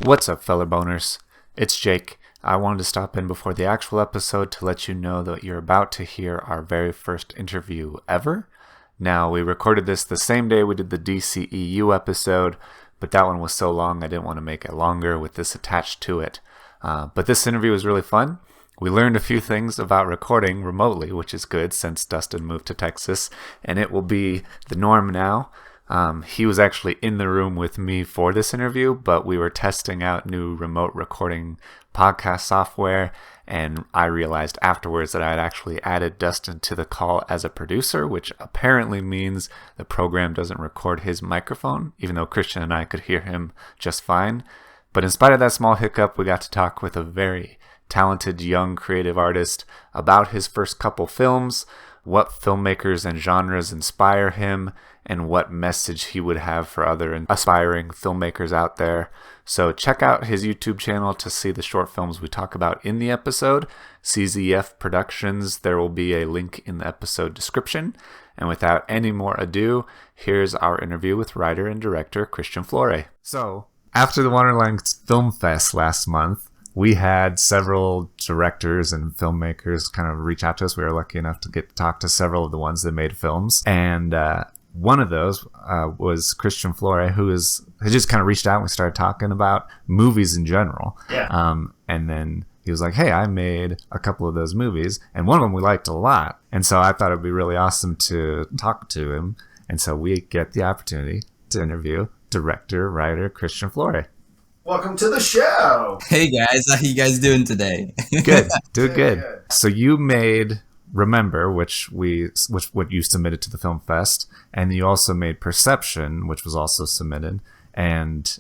What's up, fellow boners? It's Jake. I wanted to stop in before the actual episode to let you know that you're about to hear our very first interview ever. Now, we recorded this the same day we did the DCEU episode, but that one was so long I didn't want to make it longer with this attached to it. But this interview was really fun. We learned a few things about recording remotely, which is good since Dustin moved to Texas, and it will be the norm now. He was actually in the room with me for this interview, but we were testing out new remote recording podcast software, and I realized afterwards that I had actually added Dustin to the call as a producer, which apparently means the program doesn't record his microphone, even though Christian and I could hear him just fine. But in spite of that small hiccup, we got to talk with a very talented young creative artist about his first couple films, what filmmakers and genres inspire him, and what message he would have for other aspiring filmmakers out there. So check out his YouTube channel to see the short films we talk about in the episode, CZF Productions. There will be a link in the episode description. And without any more ado, here's our interview with writer and director Christian Flore. So, after the Wonderland Film Fest last month, we had several directors and filmmakers kind of reach out to us. We were lucky enough to get to talk to several of the ones that made films. And one of those was Christian Flore, who just kind of reached out and we started talking about movies in general. Yeah. And then he was like, hey, I made a couple of those movies, and one of them we liked a lot. And so I thought it would be really awesome to talk to him. And so we get the opportunity to interview director, writer Christian Flore. Welcome to the show. Hey guys, how you guys doing today? Good, doing good. So you made Remember, which what you submitted to the Film Fest, and you also made Perception, which was also submitted, and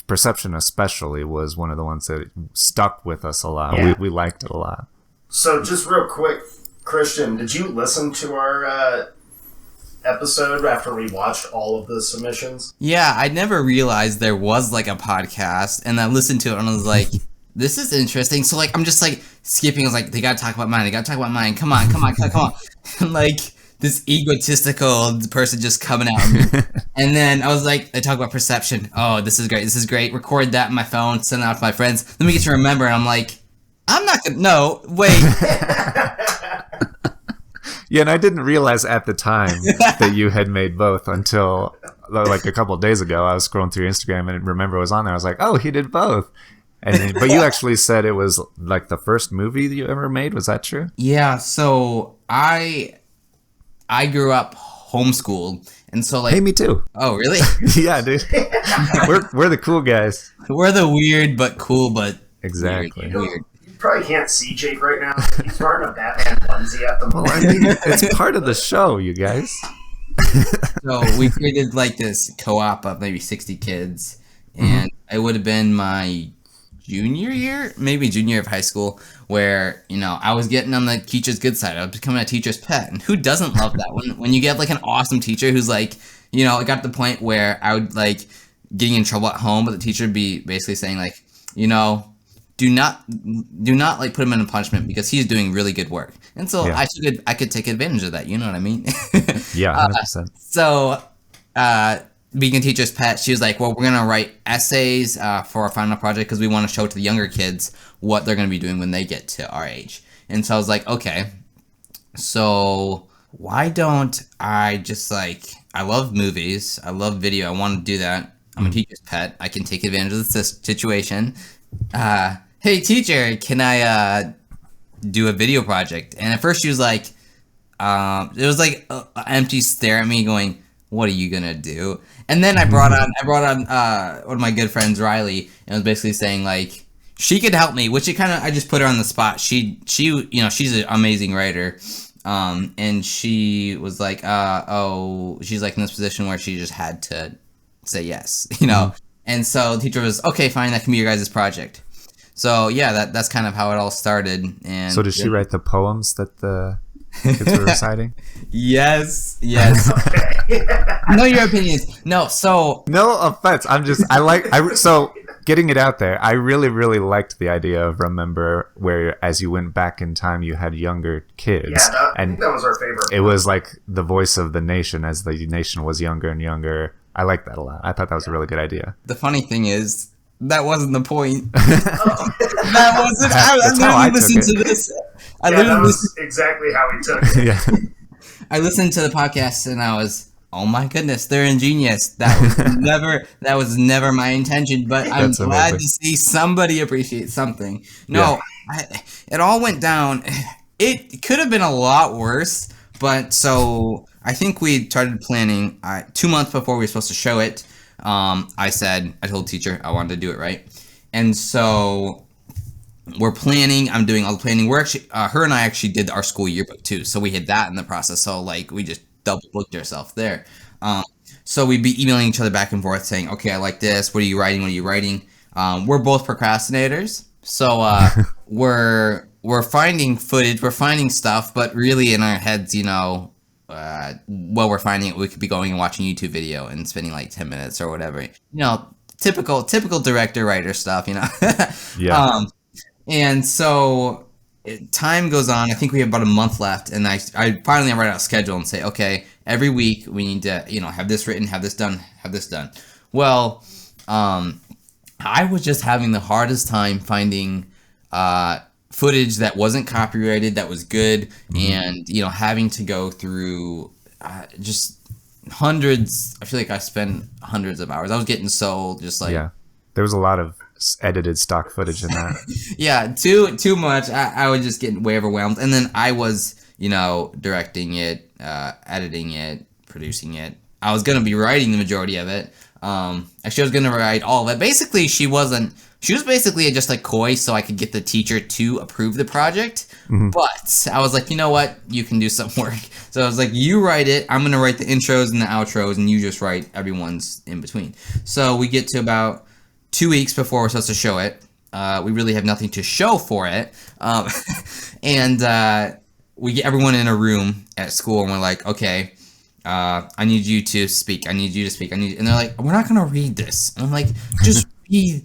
Perception especially was one of the ones that stuck with us a lot. Yeah. We liked it a lot. So just real quick, Christian, did you listen to our episode after we watched all of the submissions? Yeah, I never realized there was like a podcast, and I listened to it and I was like, this is interesting. So like I'm just like skipping. I was like, they gotta talk about mine. Come on. And like this egotistical person just coming out. And then I was like, they talk about Perception. Oh, this is great. Record that on my phone, send it out to my friends. Let me get to Remember. And I'm like, I'm not gonna. No, wait. Yeah, and I didn't realize at the time that you had made both until like a couple of days ago. I was scrolling through Instagram and Remember was on there. I was like, oh, he did both. And then, but you actually said it was like the first movie that you ever made. Was that true? Yeah. So I grew up homeschooled, and so like. Hey, me too. Oh, really? Yeah, dude. We're the cool guys. We're the weird but cool but exactly weird. You probably can't see Jake right now. He's wearing a Batman onesie at the moment. Well, I mean, it's part of the show, you guys. So we created like this co-op of maybe 60 kids, and it would have been my junior year of high school, where I was getting on the teacher's good side. I was becoming a teacher's pet, and who doesn't love that when you get like an awesome teacher who's like, it got to the point where I would like getting in trouble at home, but the teacher would be basically saying like, do not like put him in a punishment because he's doing really good work. And so yeah. I could take advantage of that. You know what I mean? Yeah, 100%. So being a teacher's pet, she was like, well, we're going to write essays for our final project because we want to show to the younger kids what they're going to be doing when they get to our age. And so I was like, okay, so why don't I just like, I love movies, I love video, I want to do that. I'm a teacher's pet. I can take advantage of the situation. Hey, teacher, can I do a video project? And at first she was like, it was like an empty stare at me going, what are you gonna do? And then I brought on one of my good friends, Riley, and was basically saying like she could help me, which I just put her on the spot. She she's an amazing writer, and she was like, she's like in this position where she just had to say yes, And so the teacher was, okay, fine, that can be your guys' project. So yeah, that's kind of how it all started. And so did she write the poems that the kids were reciting? Yes. I know your opinions. No offense. So getting it out there. I really, really liked the idea of remember where as you went back in time, you had younger kids. Yeah, I think that was our favorite. It was like the voice of the nation as the nation was younger and younger. I liked that a lot. I thought that was a really good idea. The funny thing is, that wasn't the point. That wasn't. I literally listened to this. That was exactly how he took it. Yeah. I listened to the podcast and I was, oh my goodness, they're ingenious. That was never my intention, but I'm glad to see somebody appreciate something. No, it all went down. It could have been a lot worse, but so I think we started planning 2 months before we were supposed to show it. I told the teacher I wanted to do it right. And so we're planning, I'm doing all the planning. We're actually, her and I actually did our school yearbook too. So we had that in the process. So like we just double booked ourselves there. So we'd be emailing each other back and forth saying, okay, I like this. What are you writing? What are you writing? We're both procrastinators. So we're finding footage, we're finding stuff, but really in our heads, while we're finding it, we could be going and watching a YouTube video and spending like 10 minutes or whatever. Typical director writer stuff, Yeah. And so time goes on. I think we have about a month left, and I finally write out a schedule and say, okay, every week we need to have this written, have this done. Well, I was just having the hardest time finding footage that wasn't copyrighted, that was good, and having to go through just hundreds. I feel like I spent hundreds of hours. I was getting so just like there was a lot of edited stock footage in that. Yeah, too much. I was just getting way overwhelmed, and then I was directing it, editing it, producing it. I was gonna be writing the majority of it. Actually, I was gonna write all of it. Basically, she was basically just like coy so I could get the teacher to approve the project. But I was like, you know what? You can do some work. So I was like, you write it. I'm going to write the intros and the outros, and you just write everyone's in between. So we get to about 2 weeks before we're supposed to show it. We really have nothing to show for it. And we get everyone in a room at school, and we're like, okay, I need you to speak. And they're like, we're not going to read this. And I'm like, just read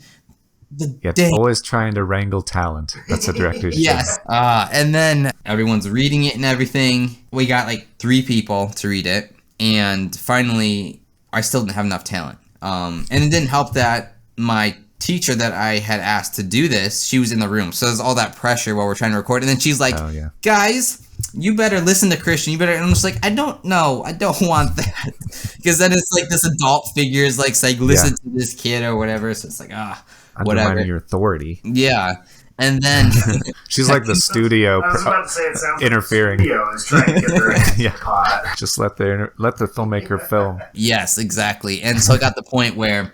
always trying to wrangle talent. That's a director's yes. And then everyone's reading it and everything. We got like 3 people to read it, and finally, I still didn't have enough talent. And it didn't help that my teacher that I had asked to do this, she was in the room, so there's all that pressure while we're trying to record. And then she's like, guys, you better listen to Christian. And I'm just like, I don't want that, because then it's like this adult figure is like saying, listen to this kid or whatever. So it's like, whatever. Undermining your authority. Yeah. And then she's like the studio I was about to say, it sounds interfering. Like the studio is trying to get their pot. Just let the filmmaker film. Yes, exactly. And so I got the point where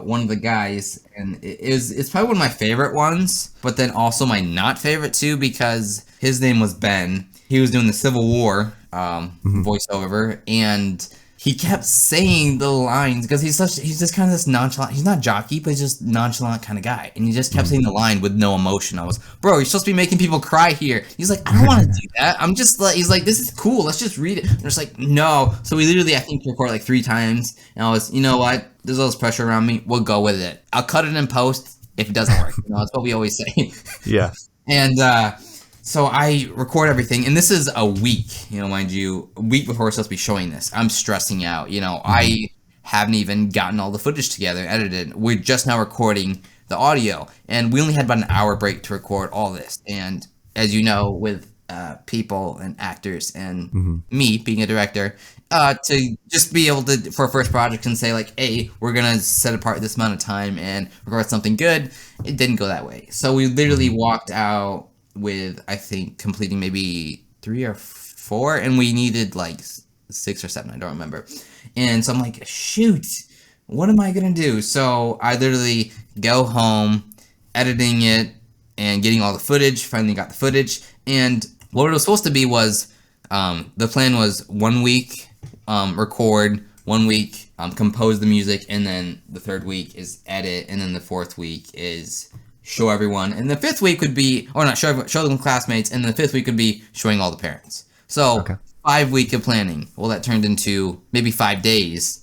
one of the guys, and it's probably one of my favorite ones, but then also my not favorite too, because his name was Ben. He was doing the Civil War voiceover, and he kept saying the lines because he's just kind of this nonchalant. He's not jockey, but he's just nonchalant kind of guy. And he just kept saying the line with no emotion. I was, bro, you're supposed to be making people cry here. He's like, I don't want to do that. I'm just like, he's like, this is cool. Let's just read it. I'm just like, no. So we literally, I think, recorded like 3 times. And I was, you know what? There's all this pressure around me. We'll go with it. I'll cut it in post if it doesn't work. That's what we always say. Yeah. And so I record everything, and this is a week, mind you, a week before we're supposed to be showing this. I'm stressing out, I haven't even gotten all the footage together and edited. We're just now recording the audio, and we only had about an hour break to record all this. And as you know, with people and actors and me being a director, to just be able to, for a first project, and say like, hey, we're going to set apart this amount of time and record something good, it didn't go that way. So we literally walked out with, I think, completing maybe 3 or 4, and we needed like 6 or 7, I don't remember. And so I'm like, shoot, what am I gonna do? So I literally go home, editing it and getting all the footage. Finally got the footage, and what it was supposed to be was the plan was 1 week record, 1 week compose the music, and then the 3rd week is edit, and then the 4th week is show everyone, and the 5th week would be, or not, show them classmates, and the 5th week would be showing all the parents. So 5 week of planning. Well, that turned into maybe 5 days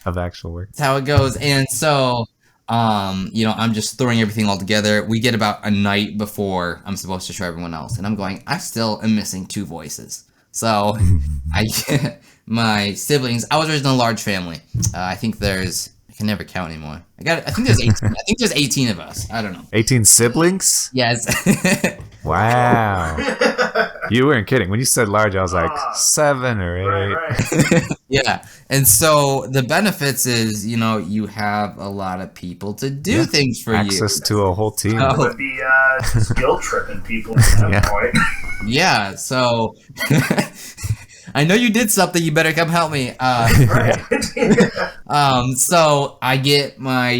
of actual work. That's how it goes. And so I'm just throwing everything all together. We get about a night before I'm supposed to show everyone else, and I'm going, I still am missing 2 voices. So I get my siblings. I was raised in a large family. I can never count anymore. I think there's 18. I think there's 18 of us. I don't know. 18 siblings? Yes. Wow. You weren't kidding. When you said large, I was like 7 or 8. Right. Yeah. And so the benefits is, you have a lot of people to do things for Access to a whole team. It would be just guilt tripping people at that point. Yeah. So I know you did something. You better come help me. So I get my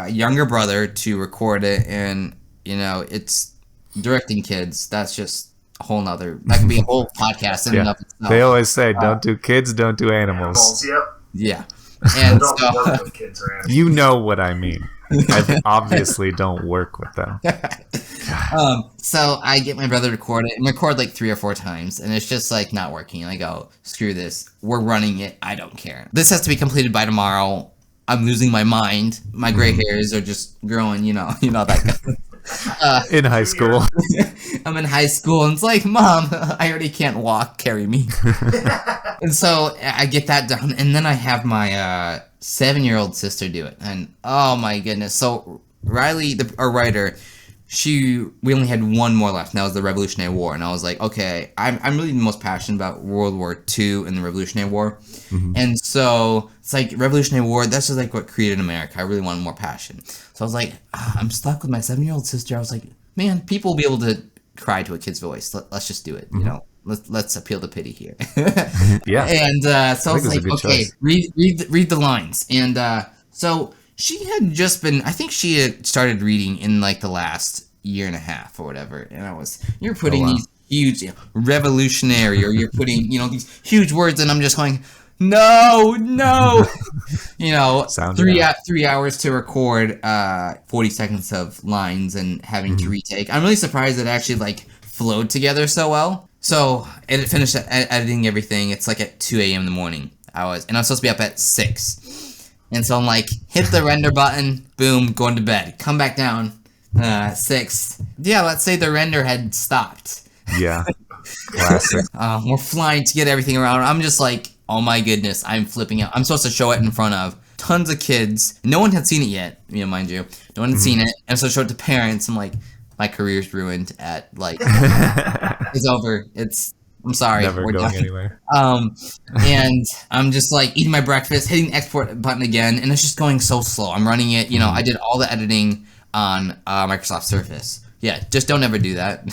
younger brother to record it, and it's directing kids. That's just a whole nother. That could be a whole podcast in and of itself. They always say, "Don't do kids, don't do animals." Yep. Yeah, and don't work with kids or animals. You know what I mean. I obviously don't work with them. So I get my brother to record it and record like 3 or 4 times, and it's just like not working. And I go, screw this. We're running it. I don't care. This has to be completed by tomorrow. I'm losing my mind. My gray hairs are just growing, that in high school. I'm in high school, and it's like, Mom, I already can't walk. Carry me. And so I get that done, and then I have my 7-year-old sister do it. And oh my goodness. So Riley, our writer, we only had one more left, and that was the Revolutionary War. And I was like, okay, I'm really the most passionate about World War II and the Revolutionary War. Mm-hmm. And so it's like Revolutionary War, that's just like what created America. I really wanted more passion. So I was like, I'm stuck with my 7-year-old sister. I was like, man, people will be able to cry to a kid's voice. Let's just do it, Let's appeal to pity here. Yeah. And so I was like, okay, read the lines. And so she had just been, I think she had started reading in like the last year and a half or whatever. And you're putting these huge revolutionary, or you're putting, these huge words, and I'm just going, no. 3 hours to record 40 seconds of lines and having to retake. I'm really surprised it actually like flowed together so well. So, and it finished editing everything. It's like at 2 a.m. in the morning. I'm supposed to be up at 6. And so I'm like, hit the render button, boom, going to bed. Come back down, 6. Yeah, let's say the render had stopped. Yeah, classic. We're flying to get everything around. I'm just like, oh my goodness, I'm flipping out. I'm supposed to show it in front of tons of kids. No one had seen it yet, mind you. No one had seen it. And so I showed it to parents. I'm like, my career's ruined at like, it's over. I'm sorry. Never we're going done. anywhere. And I'm just like eating my breakfast, hitting the export button again, and it's just going so slow. I'm running it. I did all the editing on Microsoft Surface. Yeah, just don't ever do that.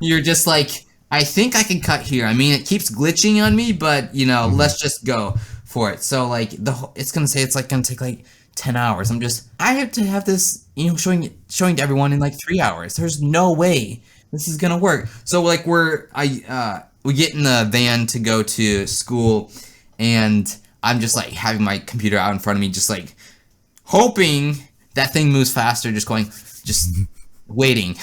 You're just like, I think I can cut here. I mean, it keeps glitching on me, but let's just go for it. So like it's gonna say it's like gonna take like 10 hours. I have to have this, showing to everyone in like 3 hours. There's no way this is gonna work. So like we get in the van to go to school, and I'm just like having my computer out in front of me, just like hoping that thing moves faster, just waiting.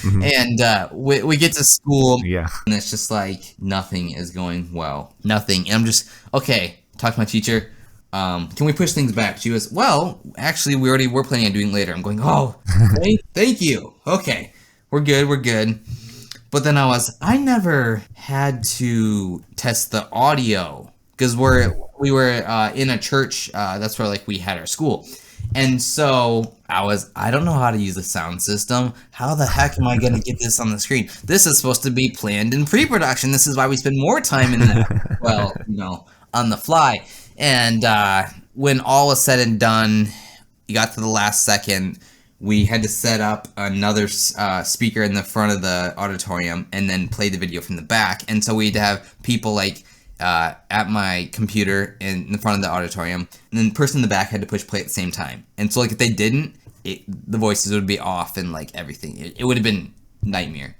And we get to school, and it's just like nothing is going well. Nothing. And I'm just, okay, talk to my teacher. Can we push things back? She goes, well, actually, we're planning on doing it later. I'm going, oh, thank you. Okay, we're good. But then I never had to test the audio, because we were in a church. That's where like we had our school. And so I don't know how to use the sound system. How the heck am I going to get this on the screen? This is supposed to be planned in pre-production. This is why we spend more time in that, on the fly. And when all was said and done, you got to the last second, we had to set up another speaker in the front of the auditorium and then play the video from the back. And so we had to have people like at my computer in the front of the auditorium, and then the person in the back had to push play at the same time. And so like if they didn't, the voices would be off and like everything. It would have been nightmare.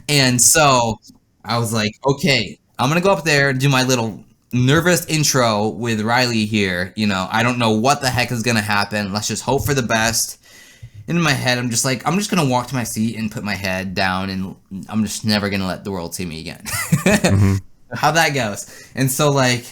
And so I was like, okay, I'm gonna go up there and do my little nervous intro with Riley here. I don't know what the heck is gonna happen. Let's just hope for the best. And in my head, I'm just gonna walk to my seat and put my head down, and I'm just never gonna let the world see me again. How that goes. And so like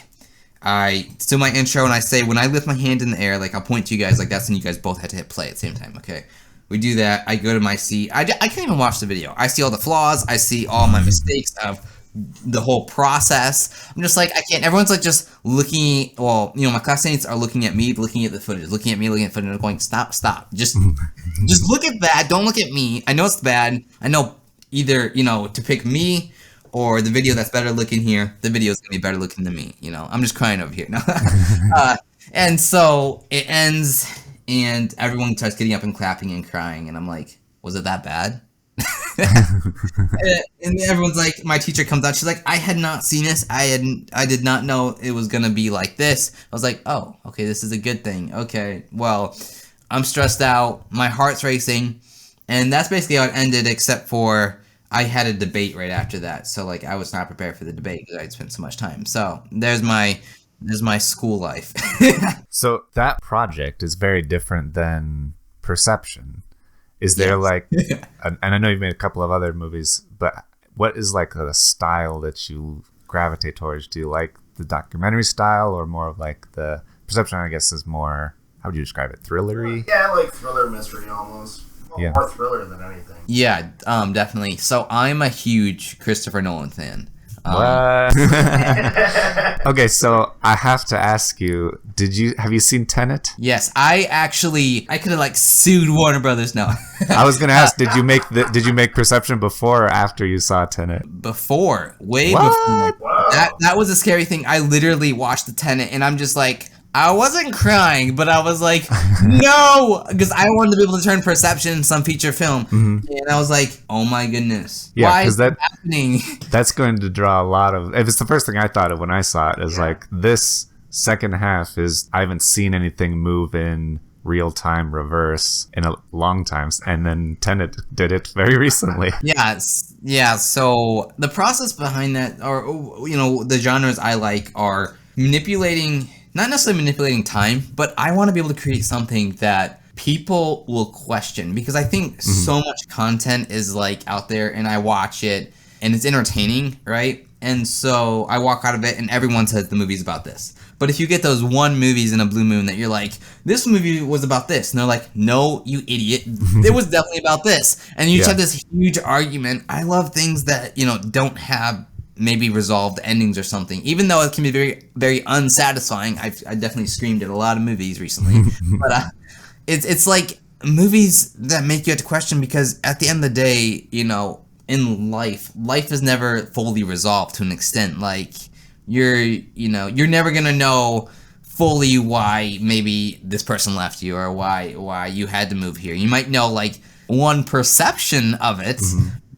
I do my intro and I say, when I lift my hand in the air, like I'll point to you guys like that's when you guys both had to hit play at the same time, okay? We do that. I go to my seat. I can't even watch the video. I see all the flaws. I see all my mistakes of the whole process. I'm just like, I can't. Everyone's like just looking. Well, my classmates are looking at me, looking at the footage, looking at me, looking at the footage, and going, stop. Just look at that. Don't look at me. I know it's bad. I know either, to pick me or the video that's better looking here. The video is going to be better looking than me. I'm just crying over here. No. And so it ends. And everyone starts getting up and clapping and crying. And I'm like, was it that bad? And everyone's like, my teacher comes out. She's like, I had not seen this. I did not know it was going to be like this. I was like, oh, okay, this is a good thing. Okay, well, I'm stressed out. My heart's racing. And that's basically how it ended, except for I had a debate right after that. So, like, I was not prepared for the debate because I'd spent so much time. So there's my school life. So that project is very different than Perception. Is there and I know you've made a couple of other movies, but what is like the style that you gravitate towards? Do you like the documentary style or more of like the Perception, I guess, is more, how would you describe it? Thrillery? Yeah, like thriller mystery almost. Well, more thriller than anything. Yeah, definitely. So I'm a huge Christopher Nolan fan. What? Okay, so I have to ask you, have you seen Tenet? Yes, I could have like sued Warner Brothers now. I was gonna ask, did you make Perception before or after you saw Tenet? Before, way What? before. Wow. That was a scary thing. I literally watched the Tenet and I'm just like, I wasn't crying, but I was like, no, because I wanted to be able to turn Perception in some feature film, and I was like, oh my goodness, why is that happening? That's going to draw a lot of. If it's the first thing I thought of when I saw it, is like this second half is, I haven't seen anything move in real time reverse in a long time, and then Tenet did it very recently. Yeah. So the process behind that, or the genres I like are manipulating. Not necessarily manipulating time, but I want to be able to create something that people will question, because I think so much content is like out there and I watch it and it's entertaining, right? And so I walk out of it and everyone says the movie's about this. But if you get those one movies in a blue moon that you're like, this movie was about this, and they're like, no, you idiot, it was definitely about this. And you just have this huge argument. I love things that, don't have maybe resolved endings or something, even though it can be very, very unsatisfying. I definitely screamed at a lot of movies recently, but it's like movies that make you have to question, because at the end of the day, in life is never fully resolved to an extent. Like you're never gonna know fully why maybe this person left you or why you had to move here. You might know like one perception of it.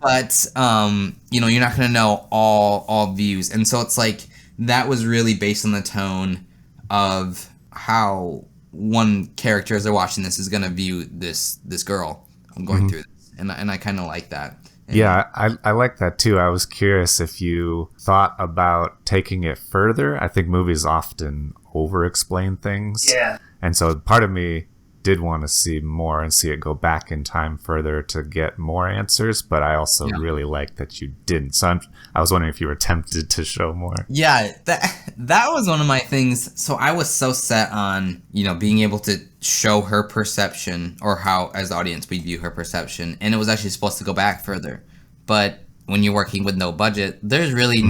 But, you're not going to know all views. And so it's like, that was really based on the tone of how one character, as they're watching this, is going to view this girl going through this. And I kind of like that. And yeah, I like that too. I was curious if you thought about taking it further. I think movies often over-explain things. Yeah. And so part of me did want to see more and see it go back in time further to get more answers, but I also really like that you didn't. So I was wondering if you were tempted to show more. Yeah, that was one of my things. So I was so set on, being able to show her perception, or how, as the audience, we view her perception, and it was actually supposed to go back further. But when you're working with no budget, there's really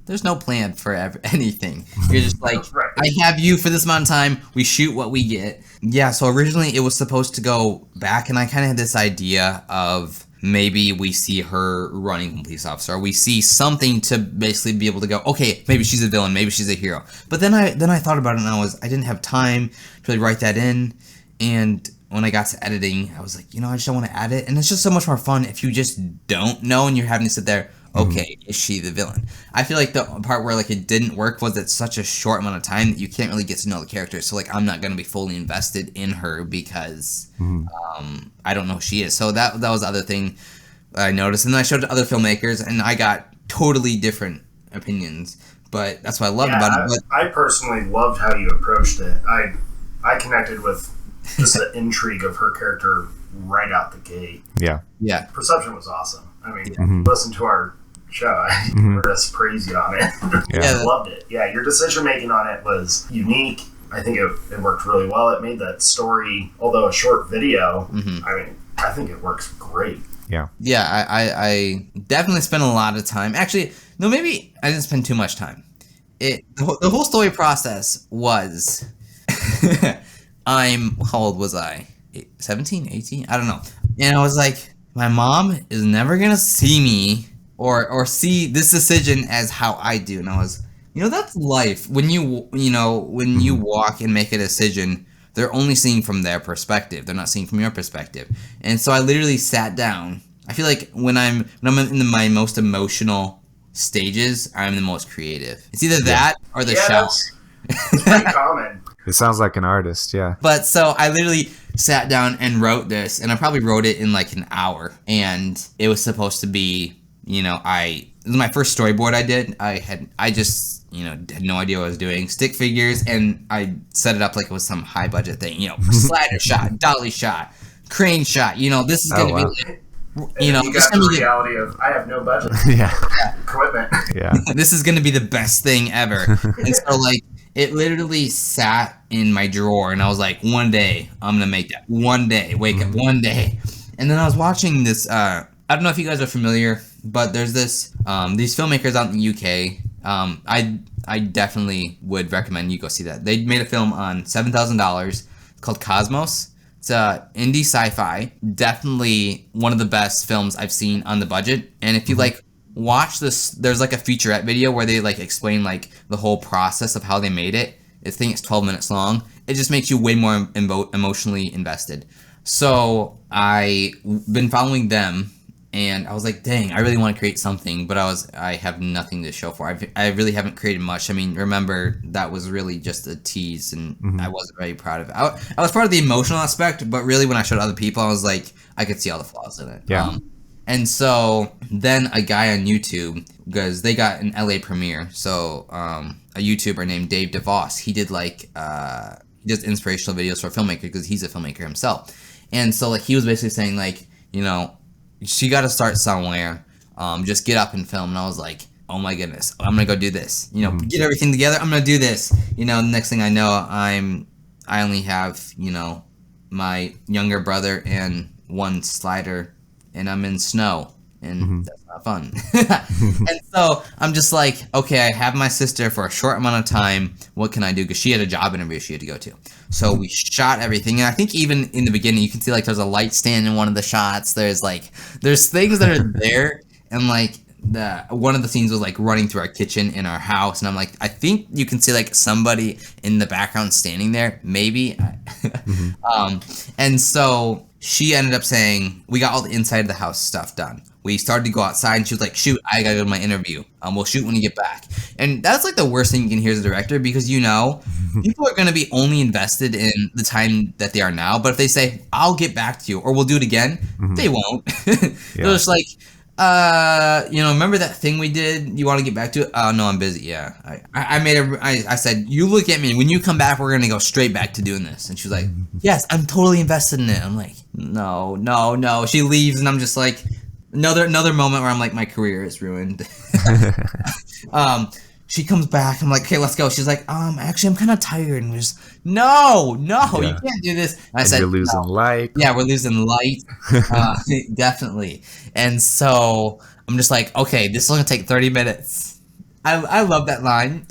there's no plan for anything. You're just like, I have you for this amount of time. We shoot what we get. Yeah, so originally it was supposed to go back, and I kind of had this idea of maybe we see her running from a police officer, or we see something to basically be able to go, okay, maybe she's a villain, maybe she's a hero. But then I thought about it, and I didn't have time to really write that in. And when I got to editing, I was like, I just don't want to add it. And it's just so much more fun if you just don't know and you're having to sit there, okay, is she the villain? I feel like the part where like it didn't work was it's such a short amount of time that you can't really get to know the character. So like I'm not going to be fully invested in her because I don't know who she is. So that was the other thing I noticed. And then I showed it to other filmmakers and I got totally different opinions. But that's what I loved about it. But I personally loved how you approached it. I connected with just the intrigue of her character right out the gate. Yeah. Yeah. Perception was awesome. I mean, listen to our show. I just praise you on it. Yeah. I loved it. Yeah, your decision making on it was unique. I think it worked really well. It made that story, although a short video, I think it works great. Yeah. Yeah, I definitely spent a lot of time. Actually, no, maybe I didn't spend too much time. The whole story process was... how old was I? 17, 18? I don't know. And I was like, my mom is never going to see me or see this decision as how I do. And I was, that's life. When you walk and make a decision, they're only seeing from their perspective. They're not seeing from your perspective. And so I literally sat down. I feel like when I'm in my most emotional stages, I'm the most creative. It's either that or the shower. It's pretty common. It sounds like an artist, yeah. But so I literally sat down and wrote this, and I probably wrote it in like an hour. And it was supposed to be, it was my first storyboard I did. I just had no idea what I was doing. Stick figures, and I set it up like it was some high budget thing. Slider shot, dolly shot, crane shot. This is gonna be like, you got the reality of I have no budget. Equipment. Yeah. This is gonna be the best thing ever. And so like it literally sat in my drawer, and I was like, one day I'm gonna make that. One day, wake up one day. And then I was watching this. I don't know if you guys are familiar, but there's this these filmmakers out in the UK. I definitely would recommend you go see that. They made a film on $7,000. It's called Cosmos. It's indie sci-fi. Definitely one of the best films I've seen on the budget. And if you like watch this, there's like a featurette video where they like explain like the whole process of how they made it. I think it's 12 minutes long. It just makes you way more emotionally invested. So I've been following them, and I was like, dang, I really want to create something, but I have nothing to show for. I really haven't created much. I mean, remember, that was really just a tease, and I wasn't very proud of it. I was proud of the emotional aspect, but really when I showed other people, I was like, I could see all the flaws in it. Yeah. And so then a guy on YouTube, because they got an LA premiere, so a YouTuber named Dave DeVos, he did like, he does inspirational videos for filmmakers because he's a filmmaker himself. And so like he was basically saying like, she got to start somewhere. Just get up and film. And I was like, oh my goodness, I'm gonna go do this. Get everything together. I'm gonna do this. The next thing I know, I only have my younger brother and one slider, and I'm in snow, and that's not fun. And so I'm just like, okay, I have my sister for a short amount of time. What can I do? Because she had a job interview she had to go to. So we shot everything, and I think even in the beginning you can see like there's a light stand in one of the shots. There's things that are there, and like one of the scenes was like running through our kitchen in our house, and I'm like, I think you can see like somebody in the background standing there, maybe. And so she ended up saying we got all the inside of the house stuff done. We started to go outside, and she was like, shoot, I gotta go to my interview. We'll shoot when you get back. And that's like the worst thing you can hear as a director, because people are going to be only invested in the time that they are now. But if they say, I'll get back to you, or we'll do it again, they won't. They're just like, remember that thing we did? You want to get back to it? Oh, no, I'm busy. Yeah. I said, you look at me. When you come back, we're going to go straight back to doing this. And she was like, yes, I'm totally invested in it. I'm like, no. She leaves, and I'm just like, another moment where I'm like, my career is ruined. She comes back. I'm like, okay, let's go. She's like, actually, I'm kind of tired. And we're just, no, you can't do this. And I said, you're losing light. Yeah, we're losing light. Definitely. And so I'm just like, okay, this is going to take 30 minutes. I love that line.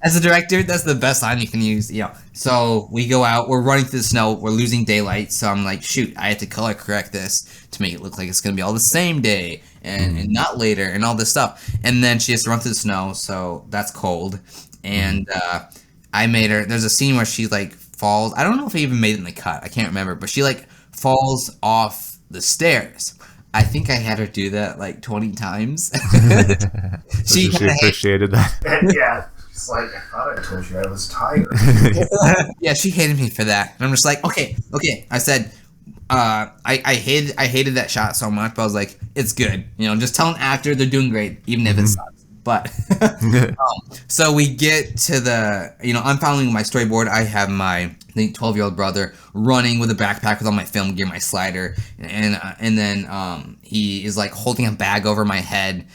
As a director, that's the best line you can use. So we go out, we're running through the snow, we're losing daylight. So I'm like, shoot, I have to color correct this to make it look like it's going to be all the same day and not later and all this stuff. And then she has to run through the snow, so that's cold. And I made her, there's a scene where she like falls. I don't know if I even made it in the cut. I can't remember. But she like falls off the stairs. I think I had her do that like 20 times. She appreciated that. Yeah. It's like, I thought I told you I was tired. Yeah, she hated me for that. And I'm just like, okay. I said, I hated that shot so much, but I was like, it's good. Just tell an actor they're doing great, even if it sucks. But, so we get to the, I'm following my storyboard. I have my I think 12-year-old brother running with a backpack with all my film gear, my slider, and then he is like holding a bag over my head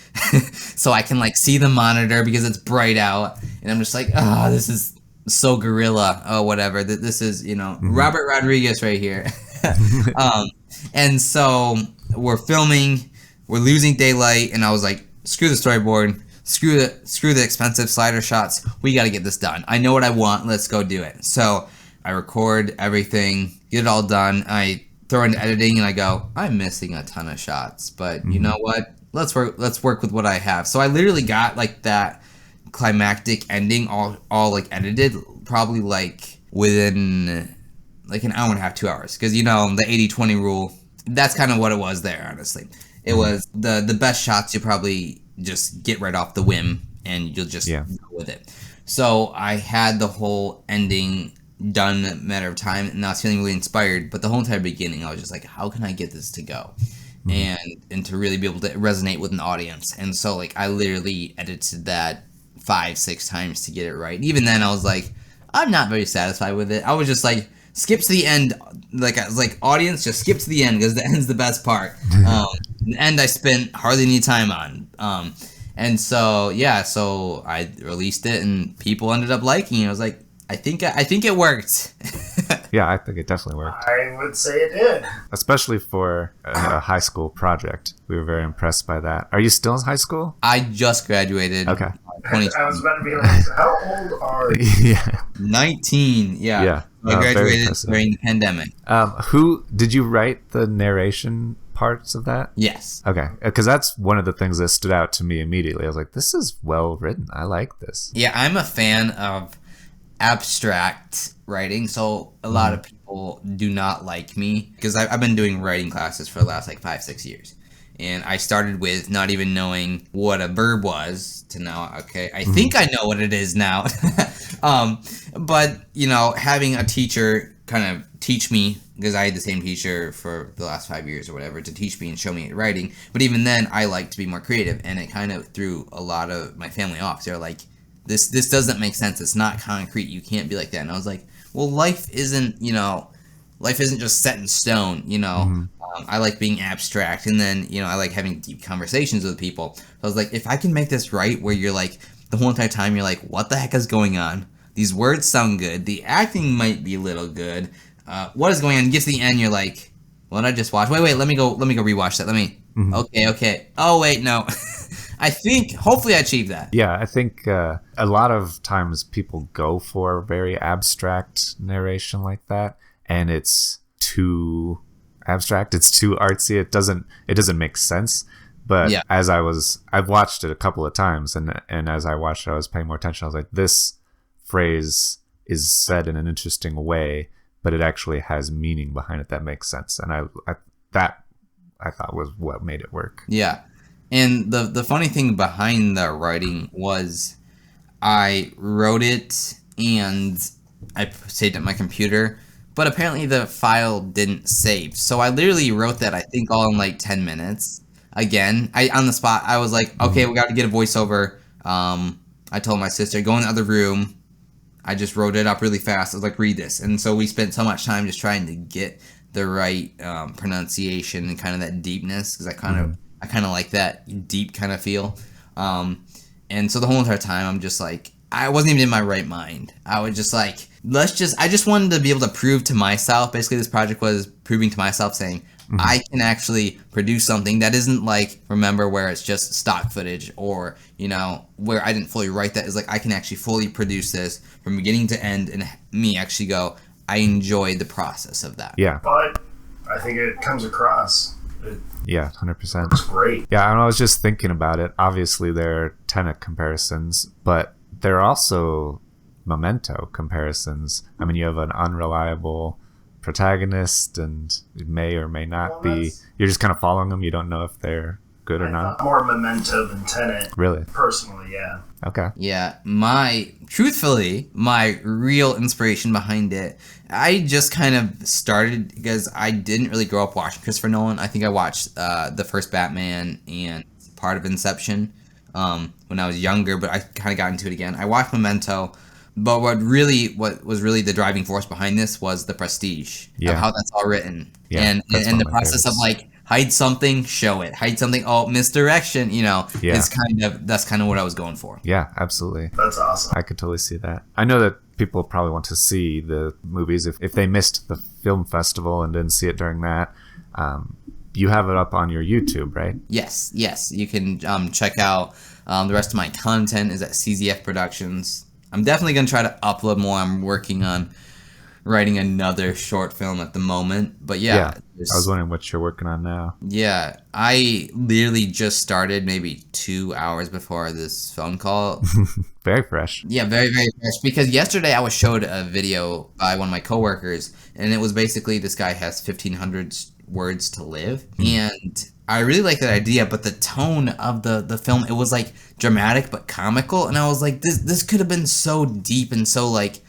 so I can like see the monitor because it's bright out, and I'm just like, oh, this is so guerrilla. Oh, whatever. This is, you know, Robert Rodriguez right here. And so we're filming, we're losing daylight, and I was like, screw the storyboard. Screw the expensive slider shots. We got to get this done. I know what I want. Let's go do it. So I record everything, get it all done. I throw into editing, and I go, I'm missing a ton of shots, but you know what? Let's work with what I have. So I literally got like that climactic ending all like edited, probably like within like an hour and a half, 2 hours. Because, you know, the 80-20 rule, that's kind of what it was there, honestly. It was the best shots you probably just get right off the whim, and you'll just go with it. So I had the whole ending done in a matter of time, and I was feeling really inspired. But the whole entire beginning, I was just like, how can I get this to go? And to really be able to resonate with an audience. And so like I literally edited that 5-6 times to get it right. Even then I was like, I'm not very satisfied with it. I was just like, skip to the end. Like I was like, audience, just skip to the end because the end's the best part. The end I spent hardly any time on. And so yeah, so I released it and people ended up liking it. I was like, I think it worked. Yeah, I think it definitely worked. I would say it did. Especially for a high school project. We were very impressed by that. Are you still in high school? I just graduated. Okay. I was about to be like, how old are you? Yeah. 19. Yeah. I graduated during the pandemic. Who did you write the narration parts of that? Yes. Okay, because that's one of the things that stood out to me immediately. I was like, this is well written. I like this. Yeah, I'm a fan of abstract writing, so a lot of people do not like me because I've been doing writing classes for the last like 5-6 years, and I started with not even knowing what a verb was to now, okay, I think I know what it is now. But you know, having a teacher kind of teach me, because I had the same teacher for the last 5 years or whatever to teach me and show me writing, but even then I like to be more creative, and it kind of threw a lot of my family off. They're like, this doesn't make sense. It's not concrete. You can't be like that. And I was like, well, life isn't just set in stone, you know. I like being abstract, and then, you know, I like having deep conversations with people. So I was like, if I can make this right, where you're like, the whole entire time you're like, what the heck is going on? These words sound good. The acting might be a little good. What is going on? Get to the end, you're like, what did I just watch? Wait, let me go rewatch that. Okay. Oh, wait, no. I think, hopefully I achieved that. Yeah, I think a lot of times people go for very abstract narration like that, and it's too abstract, it's too artsy, it doesn't make sense. But I've watched it a couple of times, and as I watched it, I was paying more attention. I was like, this phrase is said in an interesting way, but it actually has meaning behind it that makes sense. And I thought was what made it work. Yeah. And the funny thing behind the writing was I wrote it and I saved it on my computer, but apparently the file didn't save. So I literally wrote that, I think, all in like 10 minutes. Again, on the spot, I was like, okay, we got to get a voiceover. I told my sister, go in the other room. I just wrote it up really fast. I was like, read this. And so we spent so much time just trying to get the right pronunciation and kind of that deepness, because I kind of like that deep kind of feel. And so the whole entire time, I'm just like, I wasn't even in my right mind. I was just like, I just wanted to be able to prove to myself. Basically, this project was proving to myself, saying, I can actually produce something that isn't like, remember, where it's just stock footage, or, you know, where I didn't fully write that. Is like, I can actually fully produce this from beginning to end, and me actually go, I enjoyed the process of that. Yeah. But I think it comes across. Yeah, 100%. It's great. Yeah, and I was just thinking about it. Obviously, there are Tenet comparisons, but there are also Memento comparisons. I mean, you have an unreliable protagonist, and it may or may not be. You're just kind of following them. You don't know if they're good or not. More Memento than Tenet. Really? Personally, yeah. Okay. Yeah, truthfully, my real inspiration behind it, I just kind of started because I didn't really grow up watching Christopher Nolan. I think I watched the first Batman and part of Inception when I was younger, but I kind of got into it again. I watched Memento, But what was really the driving force behind this was the prestige of how that's all written. Yeah, and the process of like hide something, show it. Hide something, misdirection, that's kind of what I was going for. Yeah, absolutely. That's awesome. I could totally see that. I know that people probably want to see the movies if they missed the film festival and didn't see it during that. You have it up on your YouTube, right? Yes. You can check out the rest of my content is at CZF Productions. I'm definitely going to try to upload more. I'm working on writing another short film at the moment. But yeah. I was wondering what you're working on now. Yeah. I literally just started maybe 2 hours before this phone call. Very fresh. Yeah, very, very fresh. Because yesterday I was showed a video by one of my coworkers, and it was basically this guy has 1,500 words to live. And I really like that idea, but the tone of the film, it was like dramatic but comical, and I was like, this could have been so deep and so like,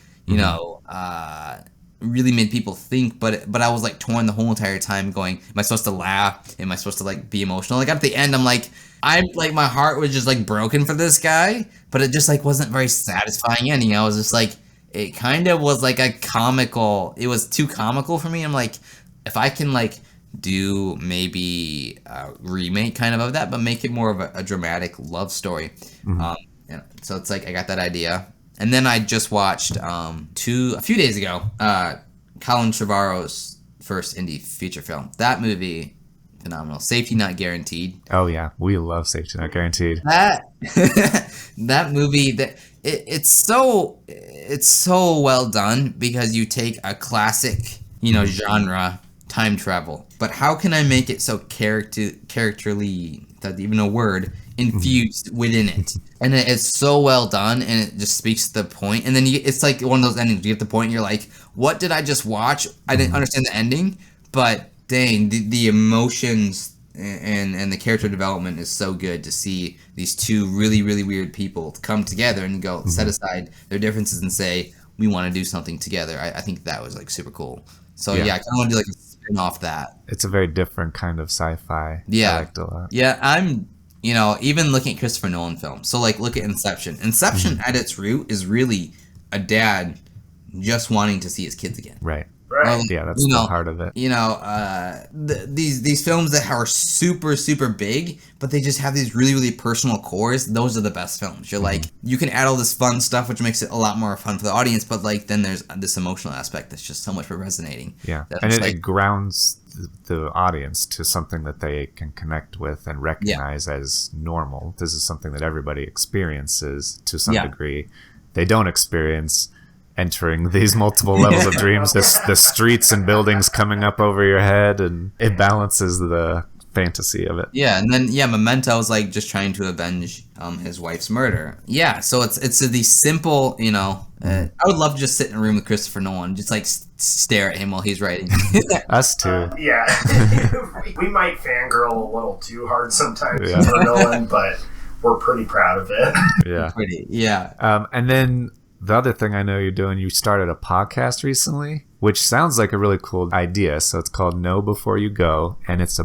really made people think, but I was like torn the whole entire time going, am I supposed to laugh? Am I supposed to like be emotional? Like at the end, I'm like my heart was just like broken for this guy, but it just like wasn't very satisfying ending. I was just like, it kind of was like it was too comical for me. I'm like, if I can like do maybe a remake kind of that, but make it more of a dramatic love story. So it's like I got that idea, and then I just watched a few days ago Colin Trevorrow's first indie feature film. That movie, phenomenal. Safety Not Guaranteed. Oh yeah, we love Safety Not Guaranteed. That movie, it's so well done because you take a classic genre, time travel, but how can I make it so characterly, that's even a word, infused within it? And it's so well done, and it just speaks to the point. And then it's like one of those endings, you get the point and you're like, what did I just watch? I didn't understand the ending, but dang, the emotions and the character development is so good to see these two really, really weird people come together and go set aside their differences and say, we want to do something together. I think that was like super cool. So yeah, I kind of want to do like a spin off that. It's a very different kind of sci-fi. Yeah. I liked a lot. Yeah, I'm, even looking at Christopher Nolan films. So like look at Inception. Inception at its root is really a dad just wanting to see his kids again. Right. Right. Yeah, that's the heart of it. These films that are super, super big, but they just have these really, really personal cores. Those are the best films. You're like, you can add all this fun stuff, which makes it a lot more fun for the audience, but like then there's this emotional aspect that's just so much more resonating. Yeah, and it grounds the audience to something that they can connect with and recognize as normal. This is something that everybody experiences to some degree. They don't experience entering these multiple levels of dreams, the streets and buildings coming up over your head, and it balances the fantasy of it. Yeah, and then Memento is like just trying to avenge his wife's murder. Yeah, so it's these simple, I would love to just sit in a room with Christopher Nolan, just like stare at him while he's writing. Us too. Yeah, we might fangirl a little too hard sometimes for Nolan, but we're pretty proud of it. Yeah. And then the other thing I know you're doing, you started a podcast recently, which sounds like a really cool idea. So it's called Know Before You Go, and it's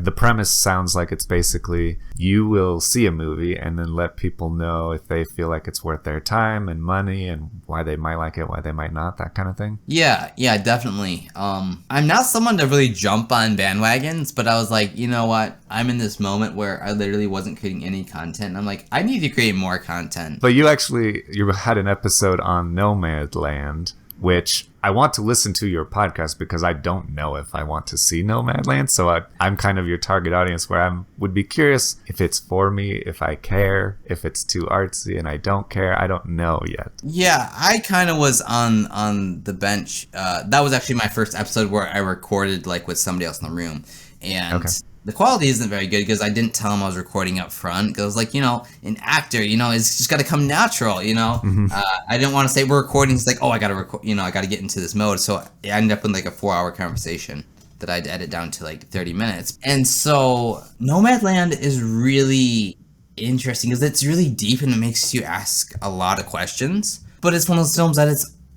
the premise sounds like it's basically you will see a movie and then let people know if they feel like it's worth their time and money and why they might like it, why they might not, that kind of thing. Yeah, definitely. I'm not someone to really jump on bandwagons, but I was like, you know what? I'm in this moment where I literally wasn't creating any content. I'm like, I need to create more content. But you had an episode on Nomadland, which I want to listen to your podcast because I don't know if I want to see Nomadland. So I'm kind of your target audience where I would be curious if it's for me, if I care, if it's too artsy and I don't care. I don't know yet. Yeah, I kind of was on the bench. That was actually my first episode where I recorded like with somebody else in the room. And the quality isn't very good because I didn't tell him I was recording up front. Because, like, an actor, it's just got to come natural, I didn't want to say we're recording. It's like, I got to record, I got to get into this mode. So I ended up in like a 4-hour conversation that I had to edit down to like 30 minutes. And so Nomadland is really interesting because it's really deep and it makes you ask a lot of questions. But it's one of those films that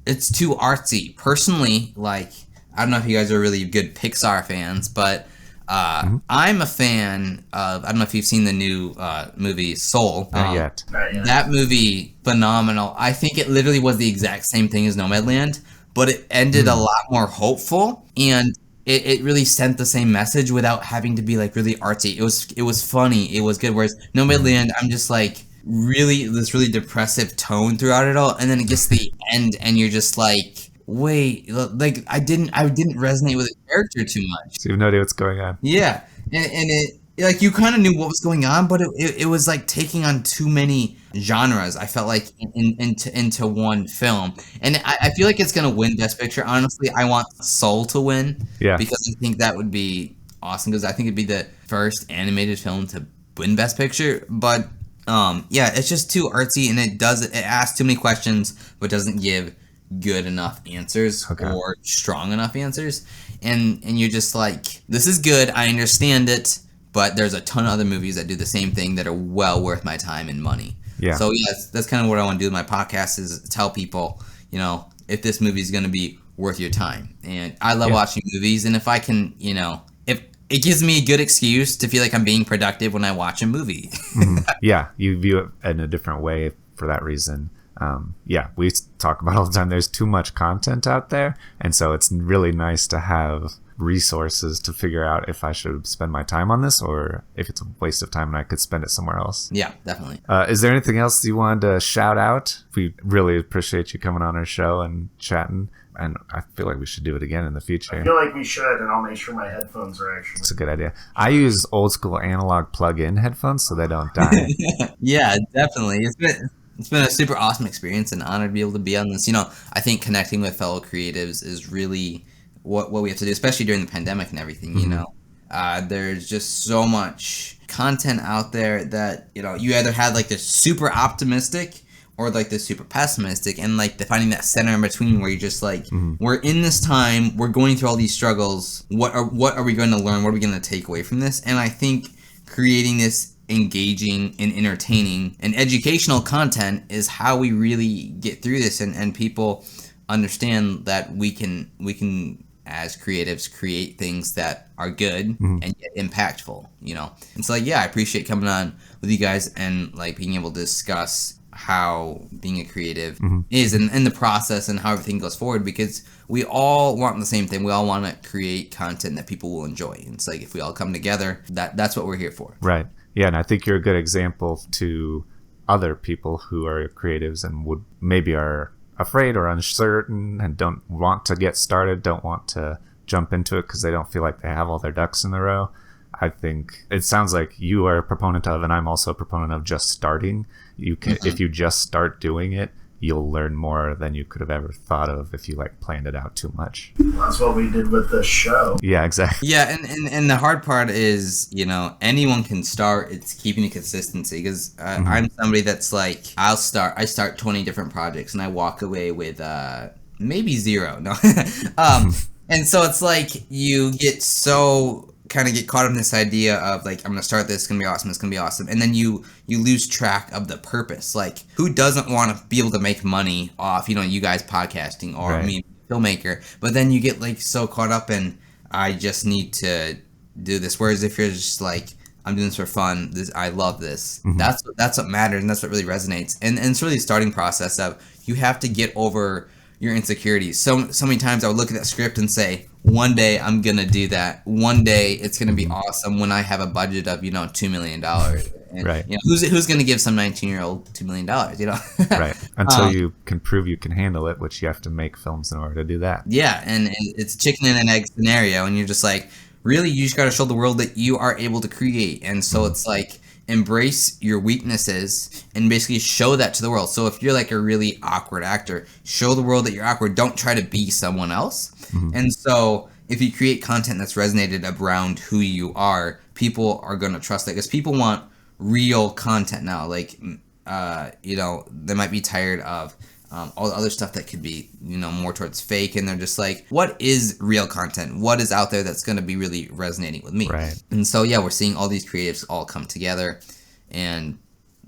it's too artsy. Personally, like, I don't know if you guys are really good Pixar fans, but I'm a fan of, I don't know if you've seen the new movie Soul. Not yet. That movie, phenomenal. I think it literally was the exact same thing as Nomadland, but it ended a lot more hopeful, and it really sent the same message without having to be like really artsy. It was funny. It was good. Whereas Nomadland, I'm just like really this really depressive tone throughout it all, and then it gets to the end, and you're just like, wait, like I didn't resonate with the character too much. So you have no idea what's going on. Yeah, and it like you kind of knew what was going on, but it was like taking on too many genres. I felt like into one film, and I feel like it's gonna win Best Picture. Honestly, I want Soul to win, because I think that would be awesome. Because I think it'd be the first animated film to win Best Picture. But yeah, it's just too artsy, and it asks too many questions, but doesn't give good enough answers or strong enough answers. And you're just like, this is good, I understand it, but there's a ton of other movies that do the same thing that are well worth my time and money. Yeah. So yes, that's kind of what I want to do with my podcast, is tell people, you know, if this movie is going to be worth your time. And I love watching movies, and if I can, you know, if it gives me a good excuse to feel like I'm being productive when I watch a movie. Yeah, you view it in a different way for that reason. Yeah, we talk about all the time, there's too much content out there, and so it's really nice to have resources to figure out if I should spend my time on this or if it's a waste of time and I could spend it somewhere else. Yeah, definitely. Is there anything else you wanted to shout out? We really appreciate you coming on our show and chatting, and I feel like we should do it again in the future. I feel like we should, and I'll make sure my headphones are actually... It's a good idea. I use old school analog plug-in headphones so they don't die. Yeah, definitely. It's been a super awesome experience and honor to be able to be on this. You know, I think connecting with fellow creatives is really what we have to do, especially during the pandemic and everything. You know, there's just so much content out there that, you know, you either had like this super optimistic or like this super pessimistic, and like finding that center in between where you're just like, we're in this time, we're going through all these struggles. What are we going to learn? What are we going to take away from this? And I think creating this engaging and entertaining and educational content is how we really get through this, and people understand that we can as creatives create things that are good and yet impactful, you know. And so like, yeah, I appreciate coming on with you guys and like being able to discuss how being a creative is and the process and how everything goes forward, because we all want the same thing. We all want to create content that people will enjoy. And it's like, if we all come together, that's what we're here for. Right. Yeah, and I think you're a good example to other people who are creatives and would maybe are afraid or uncertain and don't want to get started, don't want to jump into it because they don't feel like they have all their ducks in a row. I think it sounds like you are a proponent of, and I'm also a proponent of, just starting. You can, if you just start doing it, you'll learn more than you could have ever thought of if you like planned it out too much. That's what we did with the show. Yeah, exactly. Yeah, and the hard part is, you know, anyone can start. It's keeping the consistency, because I'm somebody that's like, I start 20 different projects and I walk away with maybe 0. No. And so it's like you get caught up in this idea of like, I'm gonna start this, it's gonna be awesome, and then you lose track of the purpose. Like, who doesn't want to be able to make money off, you know, you guys podcasting or me, filmmaker? But then you get like so caught up in, I just need to do this. Whereas if you're just like, I'm doing this for fun, I love this. That's what matters, and that's what really resonates. And it's really the starting process of, you have to get over your insecurities. So many times I would look at that script and say, one day I'm gonna do that. One day it's gonna be awesome when I have a budget of, you know, $2 million. And, right. You know, who's gonna give some 19-year-old $2 million? You know. Right. Until you can prove you can handle it, which you have to make films in order to do that. Yeah, and it's a chicken and an egg scenario, and you're just like, really, you just gotta show the world that you are able to create. And so it's like, embrace your weaknesses and basically show that to the world. So if you're like a really awkward actor, show the world that you're awkward. Don't try to be someone else. And so if you create content that's resonated around who you are, people are going to trust that, because people want real content now. Like, you know, they might be tired of all the other stuff that could be, you know, more towards fake, and they're just like, what is real content? What is out there that's going to be really resonating with me? Right. And so, yeah, we're seeing all these creatives all come together, and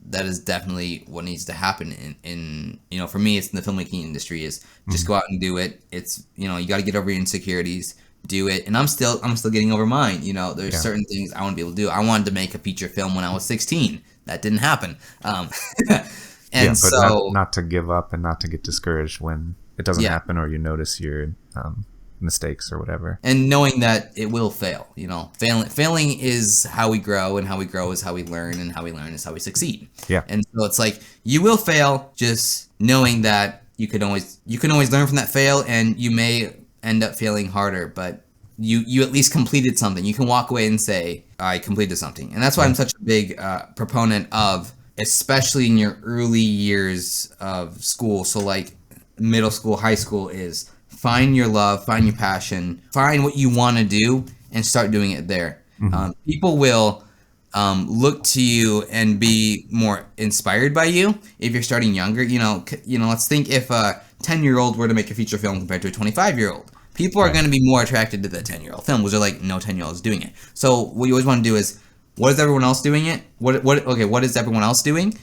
that is definitely what needs to happen in you know, for me, it's in the filmmaking industry, is just go out and do it. It's, you know, you got to get over your insecurities, do it, and I'm still getting over mine. You know, there's certain things I want to be able to do. I wanted to make a feature film when I was 16. That didn't happen. And but so not to give up and not to get discouraged when it doesn't happen, or you notice your mistakes or whatever. And knowing that it will fail, you know, failing is how we grow, and how we grow is how we learn, and how we learn is how we succeed. Yeah. And so it's like, you will fail, just knowing that you can always learn from that fail, and you may end up failing harder, but you at least completed something. You can walk away and say, I completed something. And that's why I'm such a big proponent of, especially in your early years of school. So like middle school, high school, is find your love, find your passion, find what you want to do, and start doing it there. People will look to you and be more inspired by you if you're starting younger. You know, let's think if a 10-year-old were to make a feature film compared to a 25-year-old. People are going to be more attracted to the 10-year-old film, which are like, no 10-year-old is doing it. So what you always want to do is, what is everyone else doing it? What is everyone else doing?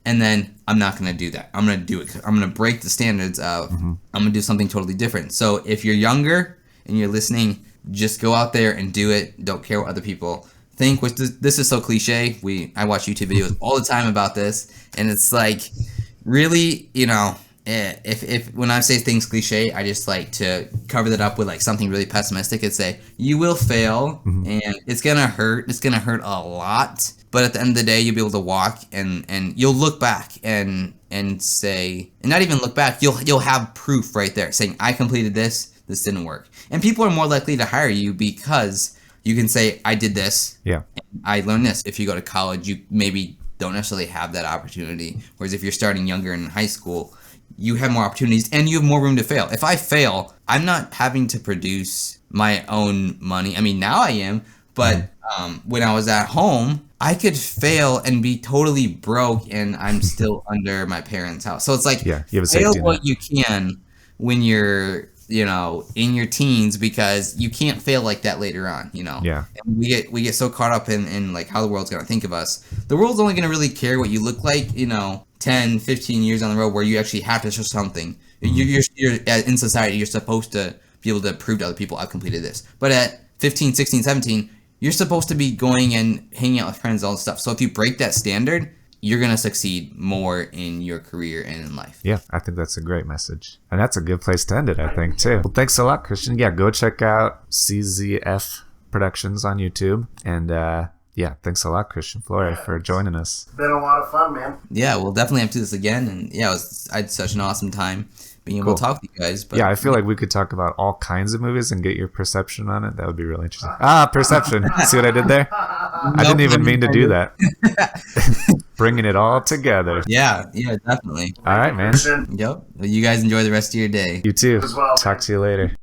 And then I'm not going to do that. I'm going to do it. I'm going to break the standards of, I'm going to do something totally different. So if you're younger and you're listening, just go out there and do it. Don't care what other people think, which this is so cliche. I watch YouTube videos all the time about this. And it's like, really, you know, if when I say things cliche, I just like to cover that up with like something really pessimistic and say, you will fail, and it's gonna hurt. It's gonna hurt a lot, but at the end of the day, you'll be able to walk and you'll look back and say, and not even look back, you'll have proof right there saying, I completed this didn't work. And people are more likely to hire you because you can say, I did this, and I learned this. If you go to college, you maybe don't necessarily have that opportunity, whereas if you're starting younger in high school, you have more opportunities and you have more room to fail. If I fail, I'm not having to produce my own money. I mean, now I am, but when I was at home, I could fail and be totally broke, and I'm still under my parents' house. So it's like, you have a fail safety what net. you can when you're, you know, in your teens, because you can't fail like that later on, you know. Yeah. And we get so caught up in like how the world's going to think of us. The world's only going to really care what you look like, you know, 10, 15 years on the road, where you actually have to show something. You're in society, you're supposed to be able to prove to other people, I've completed this. But at 15, 16, 17, you're supposed to be going and hanging out with friends, all this stuff. So if you break that standard, you're going to succeed more in your career and in life. Yeah, I think that's a great message. And that's a good place to end it, I think, too. Well, thanks a lot, Christian. Yeah, go check out CZF Productions on YouTube. And yeah, thanks a lot, Christian Flore, for joining us. It's been a lot of fun, man. Yeah, we'll definitely have to do this again. And yeah, I had such an awesome time being able to talk to you guys. But yeah, I feel like we could talk about all kinds of movies and get your perception on it. That would be really interesting. Perception. See what I did there? I didn't even mean to do that. Bringing it all together. Yeah, definitely. All right, man. Yep. Well, you guys enjoy the rest of your day. You too. As well, Talk to you later.